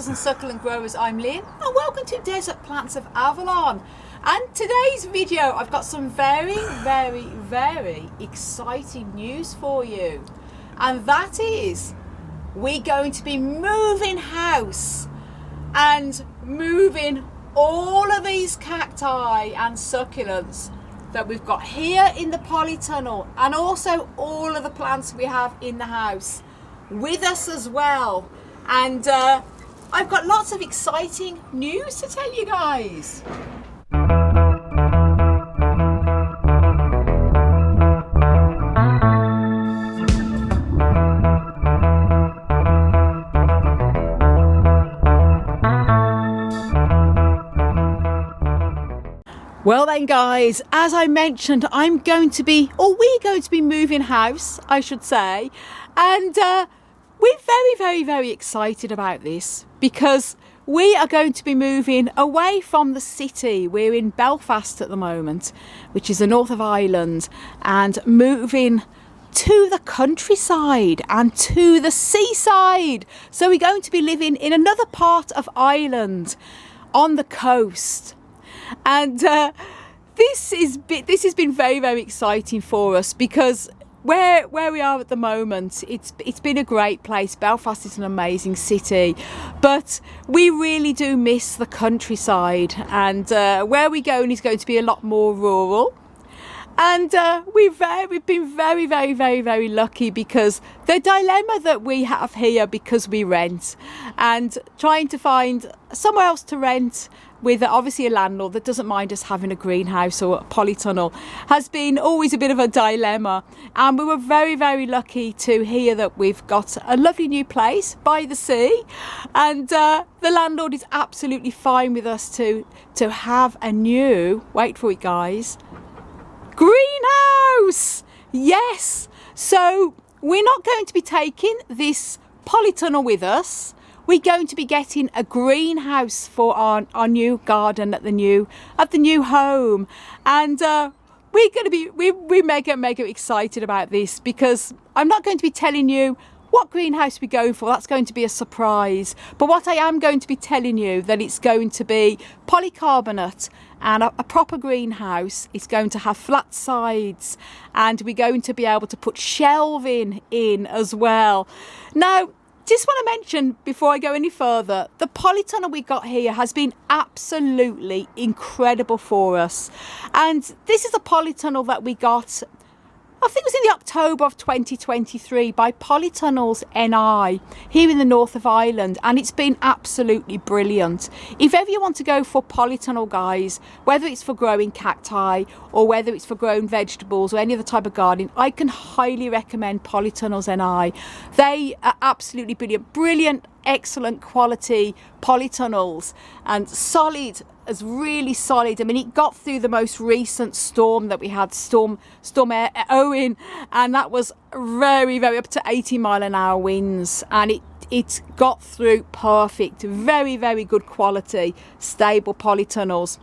cactus and succulent growers, I'm Lynn and welcome to Desert Plants of Avalon. And today's video I've got some very exciting news for you, and that is we're going to be moving house and moving all of these cacti and succulents that we've got here in the polytunnel, and also all of the plants we have in the house with us as well. And I've got lots of exciting news to tell you guys. Well then guys, as I mentioned, we're going to be moving house, I should say, and we're very excited about this because we are going to be moving away from the city. We're in Belfast at the moment, which is the north of Ireland, and moving to the countryside and to the seaside. So we're going to be living in another part of Ireland on the coast. And this has been very exciting for us because where we are at the moment, it's been a great place. Belfast is an amazing city, but we really do miss the countryside, and where we're going is going to be a lot more rural. And we've been very lucky because the dilemma that we have here, because we rent, and trying to find somewhere else to rent with obviously a landlord that doesn't mind us having a greenhouse or a polytunnel, has been always a bit of a dilemma. And we were very lucky to hear that we've got a lovely new place by the sea, and the landlord is absolutely fine with us to have a new, wait for it guys, greenhouse. Yes, so we're not going to be taking this polytunnel with us. We're going to be getting a greenhouse for our new garden at the new home, and we're going to be we're mega excited about this because I'm not going to be telling you what greenhouse we're going for. That's going to be a surprise. But what I am going to be telling you, that it's going to be polycarbonate and a proper greenhouse. It's going to have flat sides, and we're going to be able to put shelving in as well. Now, just want to mention before I go any further, the polytunnel we got here has been absolutely incredible for us. And this is a polytunnel that we got, I think it was in the October of 2023 by Polytunnels NI here in the north of Ireland, and it's been absolutely brilliant. If ever you want to go for polytunnel, guys, whether it's for growing cacti or whether it's for growing vegetables or any other type of gardening, I can highly recommend Polytunnels NI. They are absolutely brilliant, excellent quality polytunnels, and solid, as really solid. I mean, it got through the most recent storm that we had, Storm Owen, and that was very up to 80-mile-an-hour winds, and it got through perfect. Very good quality, stable polytunnels.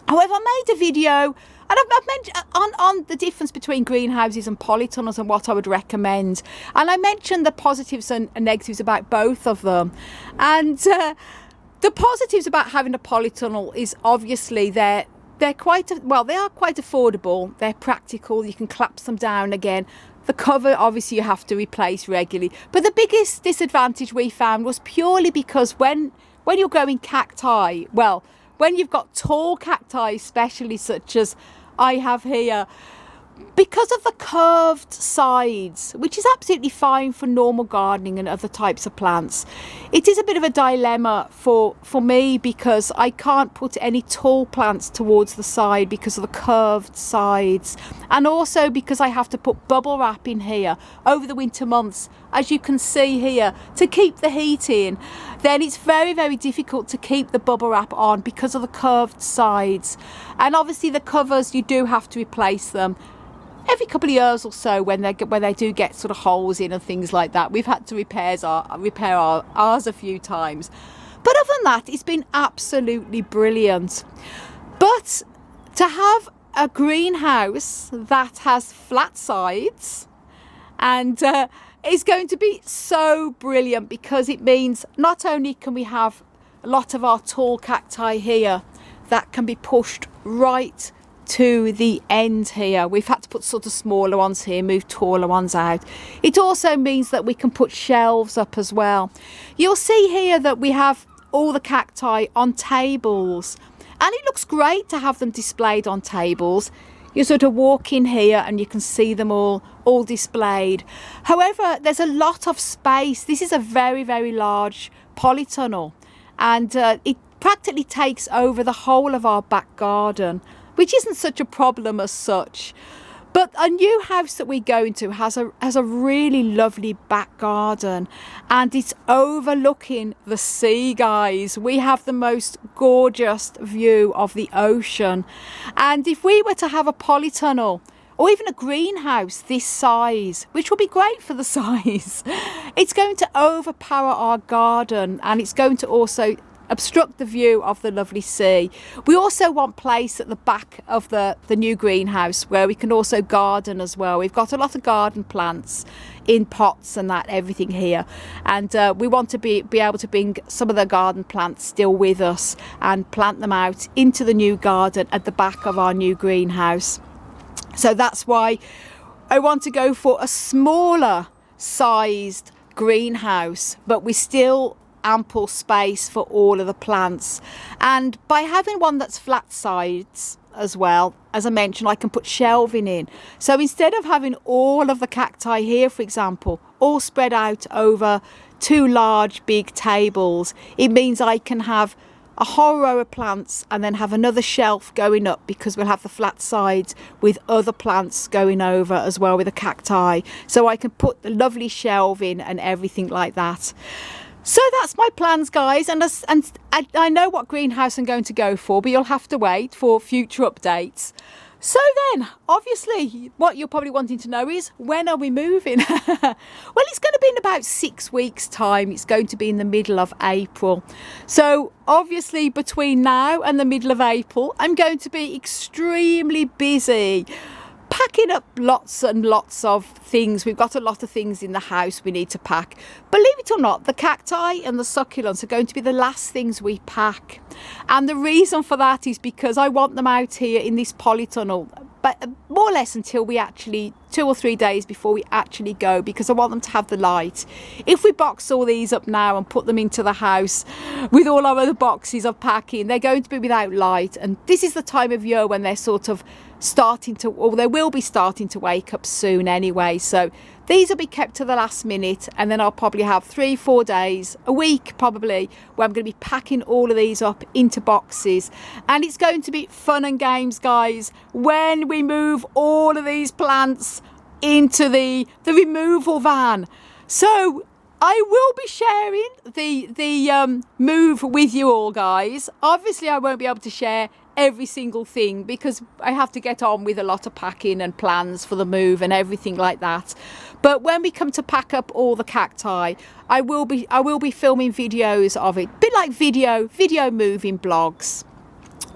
However, I made a video and I've mentioned on the difference between greenhouses and polytunnels and what I would recommend, and I mentioned the positives and negatives about both of them. And the positives about having a polytunnel is obviously they are quite affordable. They're practical. You can collapse them down again. The cover, obviously, you have to replace regularly. But the biggest disadvantage we found was purely because when you're growing cacti, well, when you've got tall cacti, especially such as I have here, because of the curved sides, which is absolutely fine for normal gardening and other types of plants, it is a bit of a dilemma for me because I can't put any tall plants towards the side because of the curved sides, and also because I have to put bubble wrap in here over the winter months, as you can see here, to keep the heat in. Then it's very difficult to keep the bubble wrap on because of the curved sides. And obviously the covers, you do have to replace them every couple of years or so when they do get sort of holes in and things like that. We've had to repair ours a few times, but other than that, it's been absolutely brilliant. But to have a greenhouse that has flat sides, and is going to be so brilliant, because it means not only can we have a lot of our tall cacti here that can be pushed right to the end here. We've had to put sort of smaller ones here, move taller ones out. It also means that we can put shelves up as well. You'll see here that we have all the cacti on tables, and it looks great to have them displayed on tables. You sort of walk in here and you can see them all displayed. However, there's a lot of space. This is a very, very large polytunnel, and it practically takes over the whole of our back garden, which isn't such a problem as such. But a new house that we go into has a really lovely back garden, and it's overlooking the sea, guys. We have the most gorgeous view of the ocean. And if we were to have a polytunnel or even a greenhouse this size, which will be great for the size, it's going to overpower our garden, and it's going to also obstruct the view of the lovely sea. We also want place at the back of the new greenhouse where we can also garden as well. We've got a lot of garden plants in pots and that, everything here, and we want to be able to bring some of the garden plants still with us and plant them out into the new garden at the back of our new greenhouse. So that's why I want to go for a smaller sized greenhouse, but we still ample space for all of the plants. And by having one that's flat sides as well, as I mentioned, I can put shelving in. So instead of having all of the cacti here, for example, all spread out over two large big tables, it means I can have a whole row of plants and then have another shelf going up, because we'll have the flat sides with other plants going over as well with the cacti. So I can put the lovely shelving and everything like that. So that's my plans, guys, and I know what greenhouse I'm going to go for, but you'll have to wait for future updates. So then, obviously, what you're probably wanting to know is, when are we moving? Well, it's going to be in about 6 weeks' time. It's going to be in the middle of April. So obviously, between now and the middle of April, I'm going to be extremely busy packing up lots and lots of things. We've got a lot of things in the house we need to pack. Believe it or not, the cacti and the succulents are going to be the last things we pack. And the reason for that is because I want them out here in this polytunnel, but more or less until we actually, 2 or 3 days before we actually go, because I want them to have the light. If we box all these up now and put them into the house with all our other boxes of packing, they're going to be without light. And this is the time of year when they're sort of starting to, or they will be starting to wake up soon anyway. So these will be kept to the last minute, and then I'll probably have 3-4 days, a week probably, where I'm going to be packing all of these up into boxes. And it's going to be fun and games, guys, when we move all of these plants into the removal van. So I will be sharing the move with you all, guys. Obviously I won't be able to share every single thing, because I have to get on with a lot of packing and plans for the move and everything like that. But when we come to pack up all the cacti, I will be filming videos of it, a bit like video moving blogs,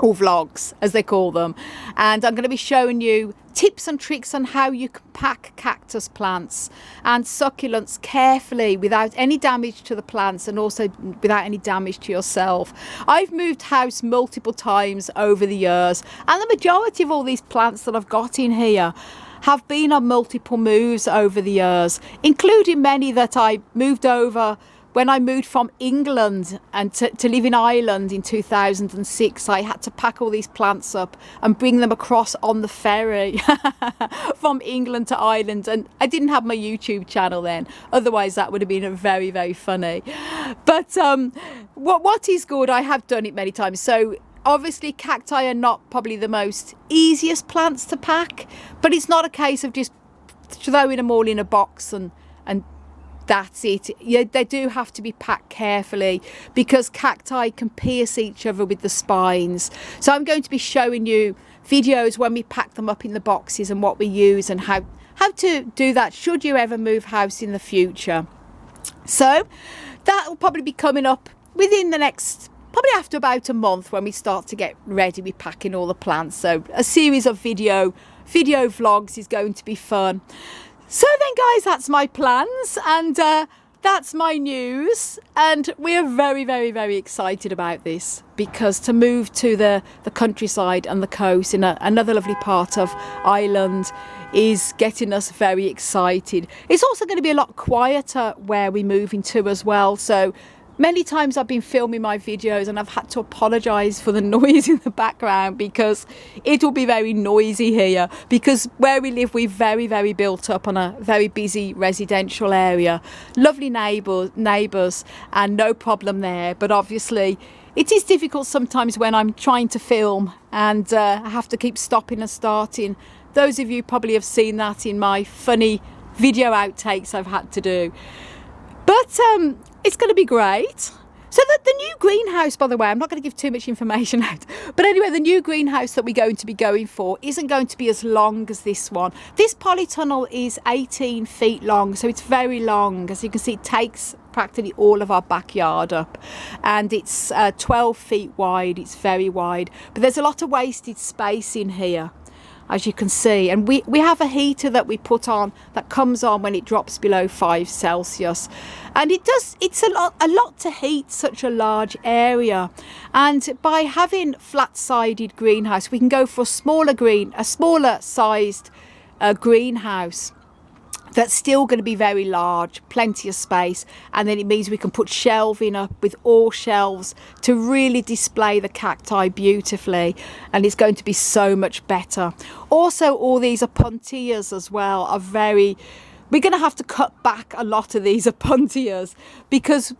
or vlogs as they call them, and I'm going to be showing you tips and tricks on how you can pack cactus plants and succulents carefully without any damage to the plants, and also without any damage to yourself. I've moved house multiple times over the years, and the majority of all these plants that I've got in here have been on multiple moves over the years, including many that I moved over when I moved from England and to live in Ireland in 2006. I had to pack all these plants up and bring them across on the ferry from England to Ireland. And I didn't have my YouTube channel then, otherwise that would have been very, very funny. But what is good, I have done it many times. So obviously cacti are not probably the most easiest plants to pack, but it's not a case of just throwing them all in a box and that's it. Yeah, they do have to be packed carefully, because cacti can pierce each other with the spines. So I'm going to be showing you videos when we pack them up in the boxes and what we use and how to do that should you ever move house in the future. So that will probably be coming up within the next, probably after about a month, when we start to get ready with packing all the plants. So a series of video vlogs is going to be fun. So then guys, that's my plans, and that's my news, and we are very, very, very excited about this, because to move to the countryside and the coast in another lovely part of Ireland is getting us very excited. It's also going to be a lot quieter where we're moving to as well. So many times I've been filming my videos and I've had to apologise for the noise in the background, because it will be very noisy here, because where we live, we're very, very built up on a very busy residential area. Lovely neighbours and no problem there. But obviously it is difficult sometimes when I'm trying to film and I have to keep stopping and starting. Those of you probably have seen that in my funny video outtakes I've had to do. But it's going to be great. So the new greenhouse, by the way, I'm not going to give too much information out, but anyway, the new greenhouse that we're going to be going for isn't going to be as long as this one. This polytunnel is 18 feet long, so it's very long. As you can see, it takes practically all of our backyard up, and it's 12 feet wide. It's very wide, but there's a lot of wasted space in here, as you can see. And we have a heater that we put on that comes on when it drops below 5 Celsius, and it's a lot to heat such a large area. And by having flat-sided greenhouse, we can go for a smaller sized greenhouse that's still going to be very large, plenty of space, and then it means we can put shelving up with all shelves to really display the cacti beautifully, and it's going to be so much better. Also, all these opuntias as well are we're going to have to cut back a lot of these opuntias, because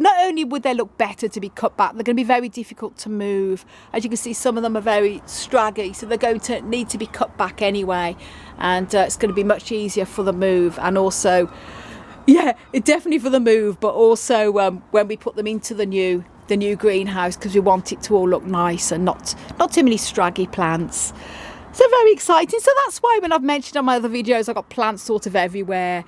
not only would they look better to be cut back, they're going to be very difficult to move. As you can see, some of them are very scraggy, so they're going to need to be cut back anyway, and it's going to be much easier for the move. And also, yeah, definitely for the move, but also when we put them into the new greenhouse, because we want it to all look nice and not too many scraggy plants. So very exciting. So that's why when I've mentioned on my other videos, I've got plants sort of everywhere.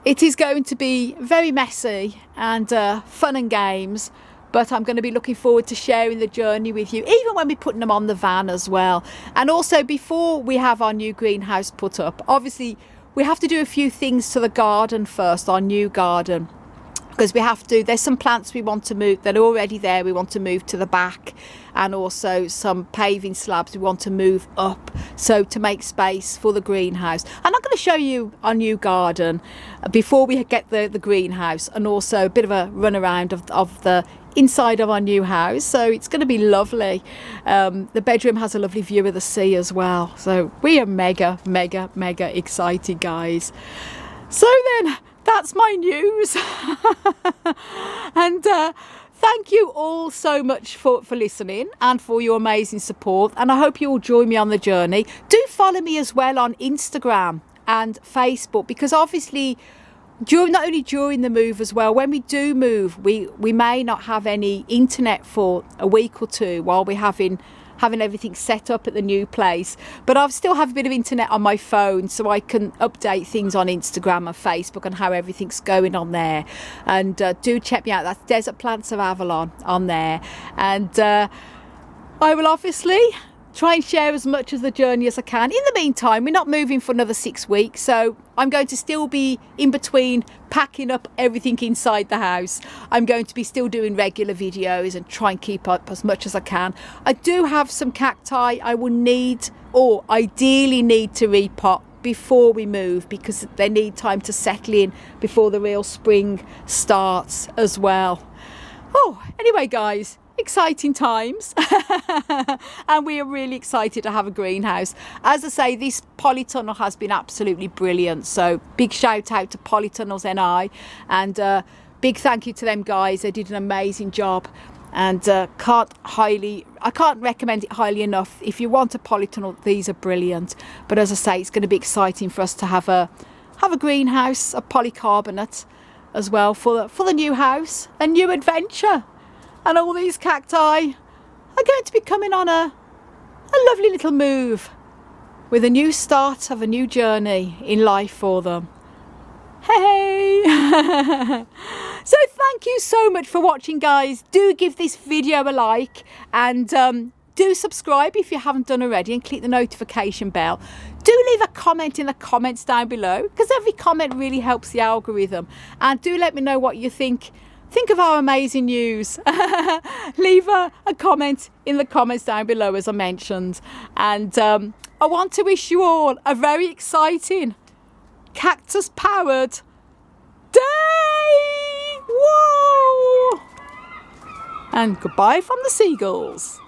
It is going to be very messy and fun and games, but I'm going to be looking forward to sharing the journey with you, even when we're putting them on the van as well. And also, before we have our new greenhouse put up, obviously we have to do a few things to the garden first, our new garden, because there's some plants we want to move that are already there, we want to move to the back, and also some paving slabs we want to move up, so to make space for the greenhouse. And I'm going to show you our new garden before we get the greenhouse, and also a bit of a run around of the inside of our new house. So it's going to be lovely. The bedroom has a lovely view of the sea as well, so we are mega excited, guys. So then, that's my news. And thank you all so much for listening and for your amazing support, and I hope you will join me on the journey. Do follow me as well on Instagram and Facebook, because obviously not only during the move as well, when we do move, we may not have any internet for a week or two while we're having everything set up at the new place, but I'll still have a bit of internet on my phone, so I can update things on Instagram and Facebook and how everything's going on there. And do check me out. That's Desert Plants of Avalon on there. And I will obviously try and share as much of the journey as I can. In the meantime, we're not moving for another 6 weeks, so I'm going to still be in between packing up everything inside the house. I'm going to be still doing regular videos and try and keep up as much as I can. I do have some cacti I will need, or ideally need, to repot before we move, because they need time to settle in before the real spring starts as well. Oh, anyway, guys, exciting times. And we are really excited to have a greenhouse. As I say, this polytunnel has been absolutely brilliant, so big shout out to Polytunnels NI, and big thank you to them guys. They did an amazing job, and I can't recommend it highly enough. If you want a polytunnel, these are brilliant. But as I say, it's going to be exciting for us to have a greenhouse, a polycarbonate as well, for the new house, a new adventure. And all these cacti are going to be coming on a lovely little move, with a new start of a new journey in life for them. Hey! So thank you so much for watching, guys. Do give this video a like, and Do subscribe if you haven't done already and click the notification bell. Do leave a comment in the comments down below, because every comment really helps the algorithm. And do let me know what you think of our amazing news. Leave a comment in the comments down below, as I mentioned. And I want to wish you all a very exciting cactus powered day. Whoa! And goodbye from the seagulls.